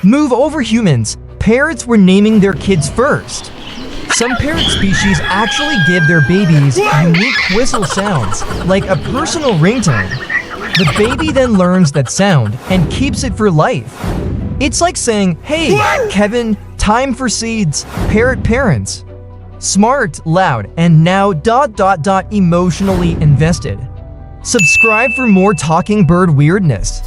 Move over humans. Parrots were naming their kids first. Some parrot species actually give their babies unique whistle sounds, like a personal ringtone. The baby then learns that sound and keeps it for life. It's like saying, "Hey, Kevin, time for seeds." Parrot parents. Smart, loud, and now ... emotionally invested. Subscribe for more talking bird weirdness.